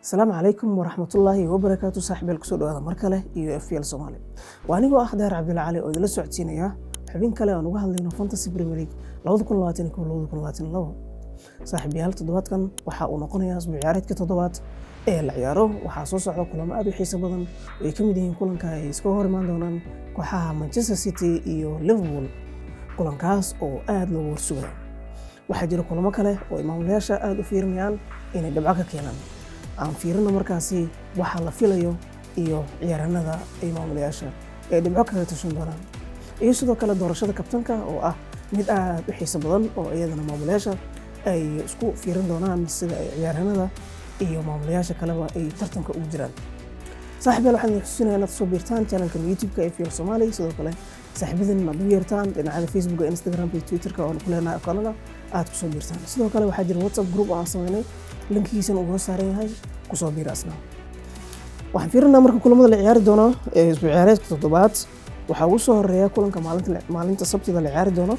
السلام عليكم ورحمة الله وبركاته. صاحب الكسود هذا مركله UFL Soomaali. وأنا جو أحضر عبد العالي oo idila socodsiinaya xubin kale oo uga hadlayno Fantasy Premier League 2021-2022. saaxiibayaal toddobaadkan waxa uu noqonayaa isbuuc ciyaareedka toddobaad ee la ciyaaro waxa soo socda kulamo aad u xiiso badan oo ay kamid yihiin kulanka ay iska hor imaan doonaan kooxaha Manchester City iyo Liverpool. kulankaas oo aad loo warsugayo waxaa jira kulamo kale oo maamulayaasha aad u fiirinayaan inay dhibco ka keenaan aan fiirino markaasi waxa la filayo iyo ciyaarannada ay maamulayaasha ee dhibco kaga tashan doonaan iyo sidoo kale doorashada kabtanka oo ah mid aad u xiiso badan oo iyadana maamulayaasha ay isku fiirin doonaan sida ay ciyaarannada iyo maamulayaasha kaleba ay tartanka ugu jiraan. saaxiibayaal waxaan idin xusuusinayaa inaad soo biirtaan channelka YouTube-ka UFL Soomaali sidoo kale saaxiibadeen ma u yeertaan dhinaca Facebook, Instagram iyo Twitter-ka oo ku leenahay akoonaha aad ku soo biirtaan. sidoo kale waxaa jira WhatsApp group oo aan sameynay linkiisana uu saaran yahay ku soo biir asna. waxaan fiirinaa marka kulamada la ciyaari doono ee isbuuc ciyaareedka toddobaad waxa ugu soo horeeya kulanka maalinta Sabtida la ciyaari doono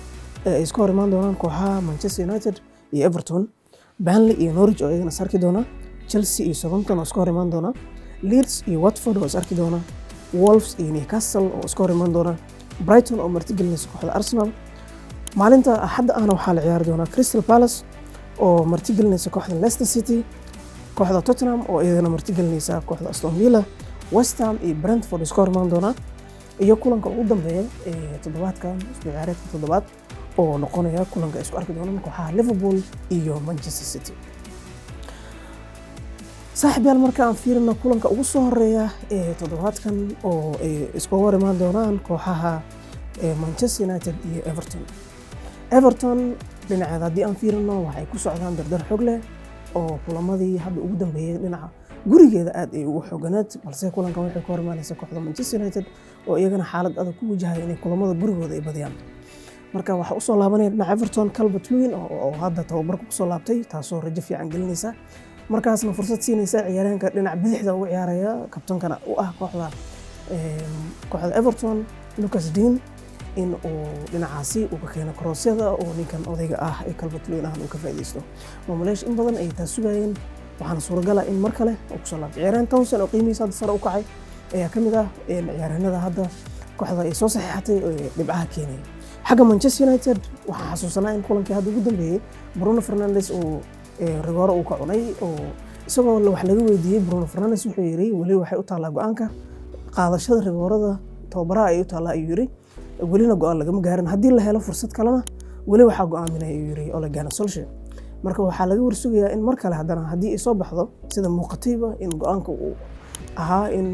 ee ay iska hor imaan doonaan kooxaha Manchester United iyo Everton, Burnley iyo Norwich oo iyagana sarki doona, Chelsea iyo Southampton oo iska hor imaan doona, Leeds iyo Watford oo sarki doona, Wolves iyo Newcastle oo iska hor imaan doona, Brighton oo martigelinaysa kooxda Arsenal. maalinta Axadda ahna waxaa la ciyaari doona Crystal Palace oo martigelinaysa kooxda Leicester City, kooxda Tottenham oo iyadana martigelinaysa kooxda Aston Villa, West Ham iyo Brentford iska hor imaan doona iyo kulanka ugu dambeeya ee toddobaadkan isbuuc ciyaareedka toddobaad oo noqonaya kulanka isku arki doonaan kooxaha Liverpool iyo Manchester City. saaxiibayaal marka aan fiirino kulanka ugu soo horeeya ee toddobaadkan oo ay isku hor imaan doonaan kooxaha Manchester United iyo Everton dhinaceeda haddii aan fiirino waxay ku socdaan dardar xog leh oo kulamadii hadda ugu dambeeyay dhinaca gurigeeda aad ay ugu xooganayd balse kulankan waxay ku hor imaanaysaa kooxda Manchester United oo iyagana xaalad adag ku wajahaya inay kulamada gurigooda ay badiyaan. marka waxa u soo laabanaya dhinaca Everton Calvert-Lewin oo hadda tababarka ku soo laabtay taasoo rajo fiican gelinaysa markaasna fursad siinaysa ciyaaryahanka dhinaca bidixda ugu ciyaaraya kabtankana u ah kooxda Everton Lucas Digne in uu dhinacaasi uu ka keeno crossyada oo ninkan odayga ah ee Calvert-Lewin ah uu ka faa'iideysto. maamulayaasha in badan ay taas sugayeen waxaana suuragal ah in mar kale uu ku soo laabto ciyaaryahan Townsend oo qiimihiisa hadda sare u kacay ayaa kamid ah ciyaaryahanada hadda kooxda ay soo saxiixatay oo dhibcaha keenay. xagga Manchester United waxaa xasuusanaa in kulankii hadda ugu dambeeyay Bruno Fernandes oo rigooro uu ka cunay oo isagoo wax laga weydiiyay Bruno Fernandes wuxuu yiri wali waxay u taalaa go'aanka qaadashada rigoorada tababaraha ay u taalaa ayuu yiri welina go'aan lagama gaarin haddii la helo fursad kalena weli waxaa go'aaminaya ayuu yiri Ole Gunnar Solskjaer. marka waxaa laga warsugayaa in mar kale haddana haddii ay soo baxdo sida muuqatayba in go'aanka uu ahaa in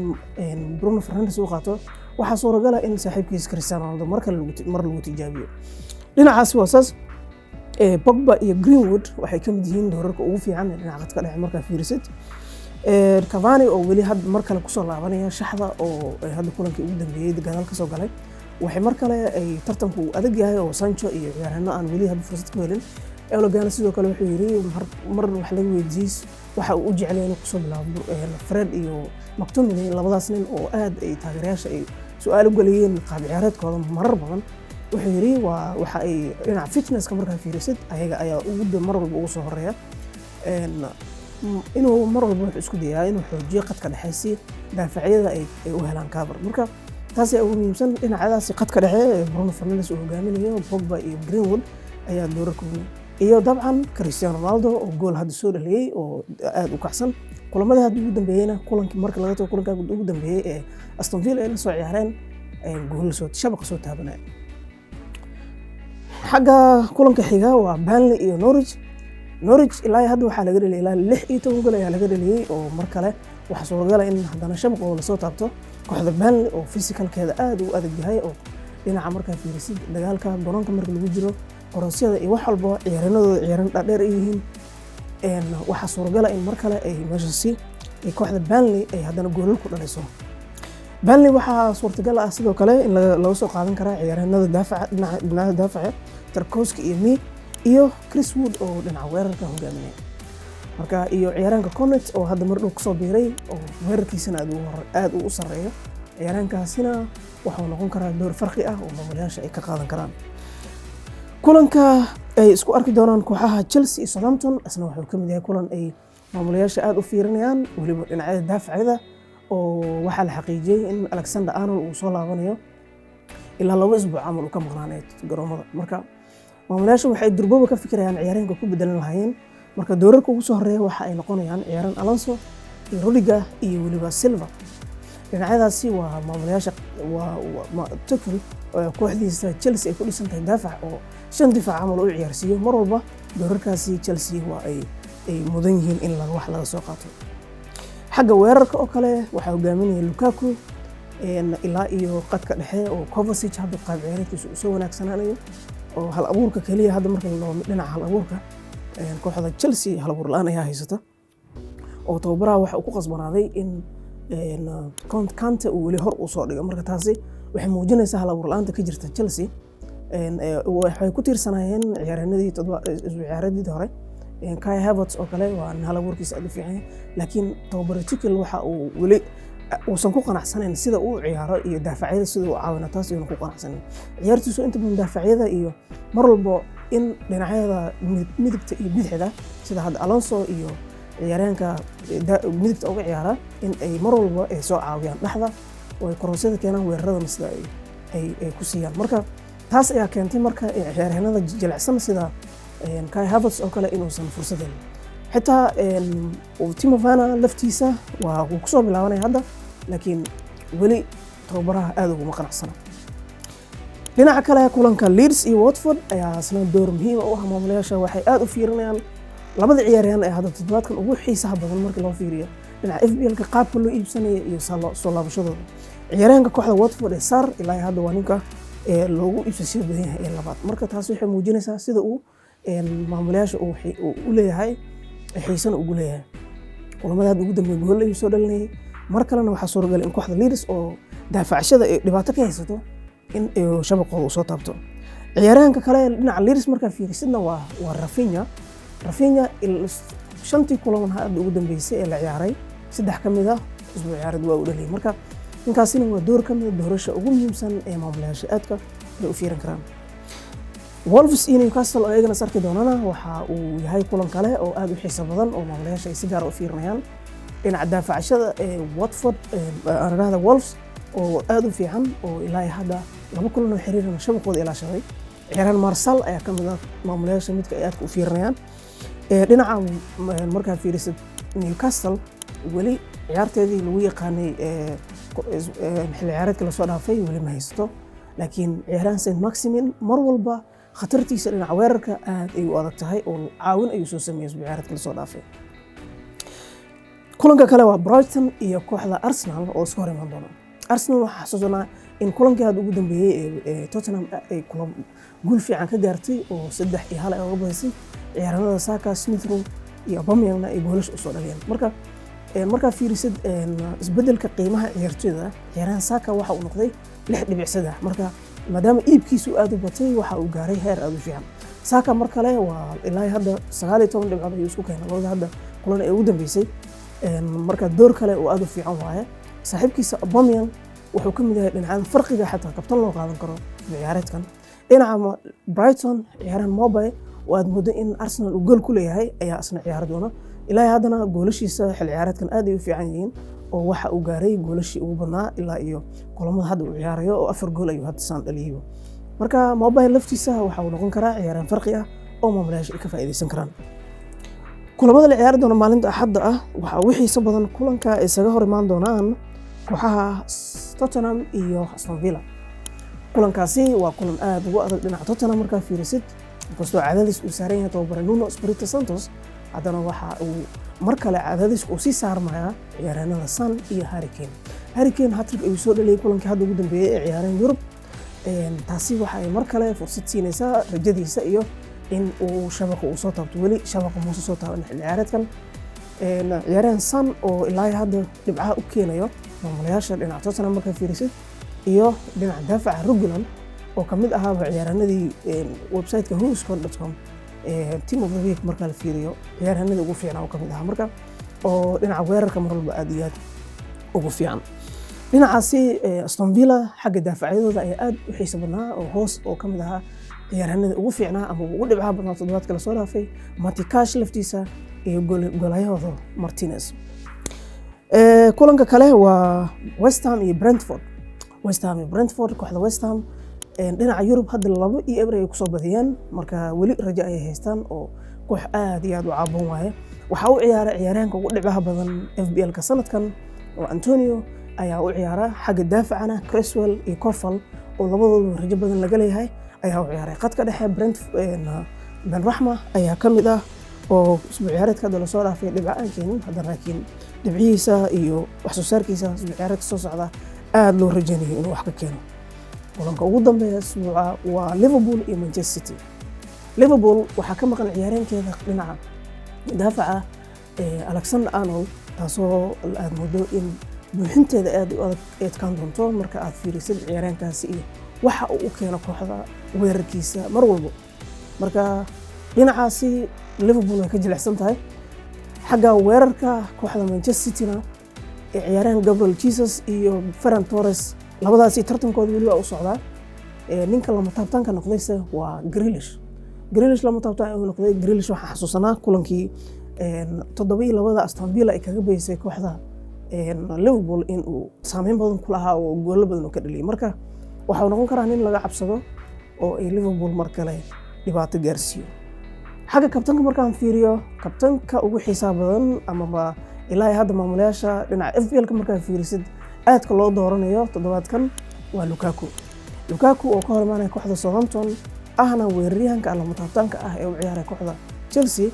Bruno Fernandes uu qaato waxaa suuragal ah in saaxiibkiisa Cristiano Ronaldo mar lagu tijaabiyo. dhinacaas waa saas Pogba iyo Greenwood waxay ka mid yihiin doorarka ugu fiican ee dhinaca khadka dhexe markaa fiirisid. Cavani oo weli had mar kale ku soo laabanaya shaxda oo hadda kulankii ugu dambeeyay gadaal ka soo galay waxay mar kale ay tartanku adag yahay oo Sancho iyo ciyaaryahanno aan weli had fursad ku helin. Ole Gunnar sidoo kale wuxuu yiri mar wax laga weydiis waxa uu u jecel yahay inuu ku soo bilaabo Fred iyo McTominay labadaas nin oo aad ay taageerayaasha ay su'aal u galiyeen qaab ciyaareedkooda marar badan wuxuu yiri waxa ay dhinaca fitness-ka markaa fiirisid ayaga ayaa ugu mar walba ugu soo horeeya inuu mar walba wuxuu isku dayaa inuu xoojiyo qadka dhexe daafacyada ay u helaan cover. marka taas ayaa ugu muhiimsan dhinacadaasi qadka dhexe Bruno Fernandes uu hogaaminayo Pogba iyo Greenwood ayaa doorarkooda iyo dabcan Cristiano Ronaldo oo gool hadda soo dhaliyay oo aad u kacsan kulamada hadda ugu dambeeyayna kulankii marka laga tago kulanka ugu dambeeyay ee Aston Villa ay la soo ciyaareen gool soo shabaqa soo taabanay. xagga kulanka xiga waa Burnley iyo Norwich ilaa hadda waxaa laga dhaliyay ilaa 16 gool ayaa laga dhaliyay oo mar kale waxa suuragal ah in haddana shabaqooda la soo taabto kooxda Burnley oo physicalkeeda aad u adag yahay oo dhinaca markaa fiirisid dagaalka garoonka marka lagu jiro qoroosyada iyo wax walba ciyaarannadooda ciyaaran dhaadheer ay yihiin waxa suuragal ah in mar kale ay meeshaasi kooxda Burnley ay haddana goolal ku dhalayso. Burnley waxaa suurtagal ah sidoo kale in laga soo qaadan karaa ciyaarannada dhinaca daafaca Tarkowski iyo Mee iyo Chris Wood oo dhinaca weerarka hogaaminaya. marka iyo ciyaaraanka Cornet oo hadda mar dhow ku soo biiray oo weerarkiisana aad u sareeyo ciyaaraankaasina waxa uu noqon karaa door farqi ah oo maamulayaasha ay ka qaadan karaan. kulanka ay isku arki doonaan kooxaha Chelsea iyo Southampton asna wuxuu ka mid yahay kulan ay maamulayaasha aad u fiirinayaan waliba dhinacyada daafacyada oo waxaa la xaqiijiyay in Alexander Arnold uu soo laabanayo ilaa 2 isbuuc camal uu ka maqnaanayo garoomada marka maamulayaasha waxay durbaba ka fikirayaan ciyaareenka ku bedelan lahaayeen marka doorarka ugu soo horeeya waxa ay noqonayaan ciyaaraan Alonso iyo Rudiger iyo waliba Silva dhinacyadaasi waa maamulayaasha Tuchel kooxdiisa Chelsea ay ku dhisan tahay daafac oo 5 difaac camal u ciyaarsiiyo mar walba doorarkaasi Chelsea waa ay mudan yihiin in wax laga soo qaato xagga weerarka oo kale waxa hogaaminaya Lukaku ilaa iyo qadka dhexe oo Kovacic hadda qaab ciyaareedkiisu soo wanaagsanaanayo oo hal abuurka kaliya hadda marka loo dhinaca hal abuurka kooxda Chelsea hal abuur la'aan ayaa haysata oo tababaraha waxa uu ku qasbanaaday in Kante uu weli hor u soo dhigo marka taasi waxay muujinaysaa hal abuur la'aanta ka jirta Chelsea waxay ku tiirsanayeen ciyaaradii hore Kai Havertz oo kale waa hal abuurkiisa aad u fiican laakiin tababara Tuchel waxa uu weli uusan ku qanacsanayn sida uu ciyaaro iyo daafacyada sida uu caawina taas ayuu ku qanacsanayn ciyaartiisu inta badan daafacyada iyo mar walba in dhinacyada midabta iyo bidixda sida hadda Alonso iyo ciyaareenka midabta uga ciyaara in ay mar walba ay soo caawiyaan dhaxda oo ay koroosada keenaan weerarada sida ay ku siiyaan marka taas ayaa keentay marka ciyaaryahanada jilicsan sida Kai Havertz oo kale inuusan fursad helin xitaa Timo Werner laftiisa waa uu ku soo bilaabanay hadda laakiin weli tababaraha aad ugu qanacsana dhinaca kale kulanka Leeds iyo Watford ayaa asna door muhiim ah maamulayaasha waxay aad u fiirinayaan labada ciyaaryahan ee hadda toddobaadkan ugu xiisaha badan markii loo fiiriyo dhinaca FPL-ka qaabka loo iibsanayo iyo soo laabashadooda ciyaaryahanka kooxda Watford ee Sarr ilaa hadda waa ninka loogu iibsasho badan yahay ee labaad marka taas waxay muujinaysaa sida uu maamulayaasha uu u leeyahay xiisan ugu leeyahay kulamada ugu dambeeyay gool ay soo dhalinayay mar kalena waxa suuragal in kooxda Leeds oo daafacashada ay dhibaato ka haysato in shabaqooda soo taabto ciyaaraanka kale dhinaca Leeds marka fiirisidna waa Rafinha shantii kulan hadda ugu dambeysay ee la ciyaaray 3 kamid ah isbuuc ciyaareed waa u dhaliyay marka ninkaasina waa door kamid ah doorasho ugu muhiimsan ee maamulayaasha aadka ay u fiirin karaan Wolves iyo Newcastle oo ayagana sarki doonana waxa uu yahay kulan kale oo aad u xiiso badan oo maamulayaasha ay si gaar ah u fiirinayaan dhinaca daafacashada ee Watford aragada Wolves oo aad u fiican oo ilaa hadda 2 kulan oo xiriirna shabaqooda ilaashaday ciyaaraan Marcel ayaa kamid ah maamulayaasha midka ay aad u fiirinayaan dhinaca marka fiirisid Newcastle weli ciyaarteedii lagu yaqaanay xilli ciyaareedka la soo dhaafay weli ma haysto laakiin ciyaaraan Saint Maximin mar walba khatartiisa dhinaca weerarka aad ay u adag tahay oo caawin ay soo sameeyay ciyaareedka la soo dhaafay kulanka kale waa Brighton iyo kooxda Arsenal oo isku hor iman doona Arsenal waxa xasuusanaa in kulankii aad ugu dambeeyay ee Tottenham ay kulan guul fiican ka gaartay oo 3-1 ay uga badisay ciyaarada Saka, Smith Rowe iyo Aubameyang ay goolash u soo dhaliyeen marka fiirisid isbedelka qiimaha ciyaartoyda ciyaarahan Saka waxa uu noqday 6.3 marka maadaama iibkiisu aad u batay waxa uu gaaray heer aad u fiican Saka mar kale waa ilaa hadda 19 dhibcood ayuu isku keenay labada hadda kulan ee ugu dambeysay marka door kale oo aad u fiican waaye saaxiibkiisa Aubameyang wuxuu ka mid yahay dhinaca farqiga xataa kabtan loo qaadan karo ciyaareedkan dhinaca Brighton ciyaarahan Mobile waad muddo in Arsenal uu gool ku leeyahay ayaa asna ciyaar doona ilaa haddana goolashiisa xil ciyaareedkan aad ay u fiican yihiin oo waxa uu gaaray goolashii ugu badnaa ilaa iyo kulamada hadda uu ciyaarayo oo 4 gool ayuu hadda saan dhaliyay marka Mobile laftiisa waxa uu noqon karaa ciyaaraan farqi ah oo maamulayaasha ay ka faa'iideysan karaan kulamada la ciyaari doona maalinta Axadda ah waxa uu xiiso badan kulanka ay isaga hor imaan doonaan kooxaha Tottenham iyo Aston Villa kulankaasi waa kulan aad ugu adag dhinaca Tottenham marka fiirisid inkastoo cadaadis uu saaran yahay tababara Nuno Espirito Santo haddana waxa uu mar kale cadaadis uu sii saarmaya ciyaaraanada Son iyo Harry Kane hat-trick ayuu soo dhaliyay kulankii hadda ugu dambeeyay ee ciyaaraan Yurub taasi waxa ay mar kale fursad siinaysaa rajadiisa iyo in uu shabaqa uu soo taabto weli shabaqa muuse soo taaban xilli ciyaareedkan ciyaaraan Son oo ilaa hadda dhibcaha u keenayo maamulayaasha dhinaca Tottenham marka fiirisid iyo dhinaca daafaca Rugilan oo kamid ahaa ciyaaraanadii website-ka whoscore.com team of the week marka la fiiriyo ciyaaraanadii ugu fiican oo kamid ahaa marka oo dhinaca weerarka mar walba aad iyo aad ugu fiican dhinacaasi Aston Villa xagga daafacyadooda ay aad u xiiso badnaa oo hoos oo kamid ahaa ciyaaryahanada ugu fiicnaa ama ugu dhibcaha badnaa toddobaadka la soo dhaafay Matty Cash laftiisa iyo golayahooda Martinez. Kulanka kale waa West Ham iyo Brentford. Kooxda West Ham dhinaca Yurub hadda 2-0 ay ku soo badiyeen, marka weli rajo ay haystaan oo koox aad iyo aad u caaboon waaye. Waxa uu ciyaaray ciyaaryahanka ugu dhibcaha badan FPL-ka sanadkan oo Antonio ayaa u ciyaara xagga daafacana Cresswell iyo Kofal oo labadooda rajo badan laga leeyahay ayaa u ciyaaray. Qadka dhexe Ben Rahma ayaa ka mid ah oo isbuuc ciyaareedka la soo dhaafay dhibco aan keenin, haddana laakiin dhibcihiisa iyo wax soo saarkiisa isbuuc ciyaareedka soo socda aad loo rajaynayo inuu wax ka keeno. Kulanka ugu dambeeya isbuuca waa Liverpool iyo Manchester City. Liverpool waxaa ka maqan ciyaaryahankeeda dhinaca daafaca Alexander Arnold, taasoo aad moodo in buuxinteeda aad u adag eedkaan doonto marka aad fiirisid ciyaaryahankaasi iyo waxa uu u keeno kooxda weerarkiisa mar walbo. Marka dhinacaasi Liverpool way ka jilicsan tahay. Xagga weerarka kooxda Manchester City-na ciyaaryahan Gabriel Jesus iyo Ferran Torres labadaasi tartankooda weli waa u socdaa. Ninka lama taabtaanka noqdayse waa Grealish lama taabtaan uu noqday. Grealish waxaan xasuusanaa kulankii 7-2 Aston Villa ay kaga baysay kooxda Liverpool in uu saameyn badan ku lahaa oo goolo badan ka dhaliyay. Marka waxa uu noqon karaa nin laga cabsado oo ay Liverpool mar kale dhibaato gaarsiiyo. Xagga kabtanka markaan fiiriyo, kabtanka ugu xiisaha badan ama ilaa hadda maamulayaasha dhinaca FPL-ka markaan fiirisid aadka loo dooranayo toddobaadkan waa Lukaku oo ka hor imaanaya kooxda Southampton, ahna weeraryahanka lama taabtaanka ah ee u ciyaaray kooxda Chelsea.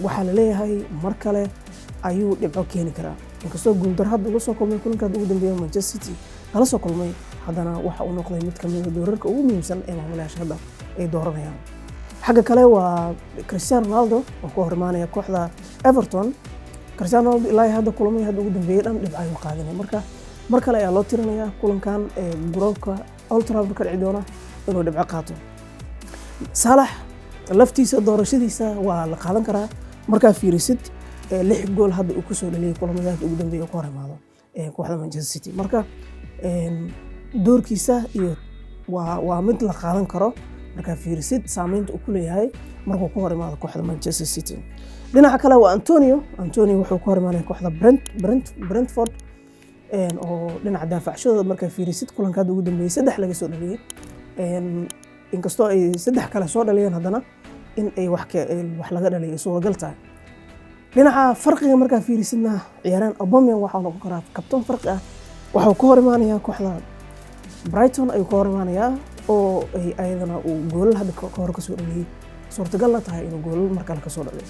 Waxaa la leeyahay mar kale ayuu dhibco keeni karaa. Inkastoo guuldar hadda uga soo kulmay kulanka ugu dambeeya Manchester City kala soo kulmay, haddana waxa uu noqday mid ka mid ah doorarka ugu muhiimsan ee maamulayaasha hadda ay dooranayaan. Xagga kale waa Cristiano Ronaldo oo ka hor imaanaya kooxda Everton. Cristiano Ronaldo ilaa hadda kulamada hadda ugu dambeeyay dhan dhibco ayuu qaadanay. Marka mar kale ayaa loo tirinayaa kulankan garoonka Old Trafford ka dhici doona inuu dhibco qaato. Salah laftiisa doorashadiisa waa la qaadan karaa markaa fiirisid 6 gool hadda uu ku soo dhaliyay kulamada hadda ugu dambeeyay ka hor imaado kooxda Manchester City. Marka doorkiisa iyo waa mid la qaadan karo markaa fiirisid saameynta uu ku leeyahay markuu ka hor imaado kooxda Manchester City. dhinaca kale waa Antonio wuxuu ka hor imaanay kooxda Brentford oo dhinaca daafacshada markaa fiirisid kulanka hadda ugu dambeeyay 3 laga soo dhaliyay. Inkastoo ay 3 kale soo dhaliyeen haddana in ay wax laga dhaliyo suuragal tahay. dhinaca farqiga markaa fiirisidna ciyaaraan Aubameyang waxa uu noqon karaa kabtan farqi ah. Waxa uu ka hor imaanayaa kooxda Brighton ayuu ka hor imaanayaa oo ay ayadana uu gool hadda ka hor ka soo dhaliyay. Suurtagalna tahay inuu gool mar kale ka soo dhaliyo.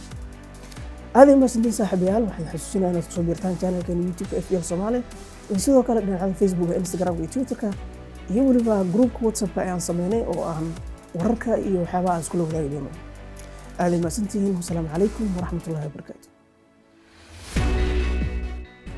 هذه ما سنتين صاحب يال وحنا حسوسين أنا تصوير تان channel كان يوتيوب FPL Somali ويصيروا كلا على فيسبوك وإنستغرام وتويتر كا يقولوا بقى جروب واتساب كأيان صميني أو عن وركا يوحبا أذكره ذا اليوم. هذه ما سنتين والسلام عليكم ورحمة الله وبركاته.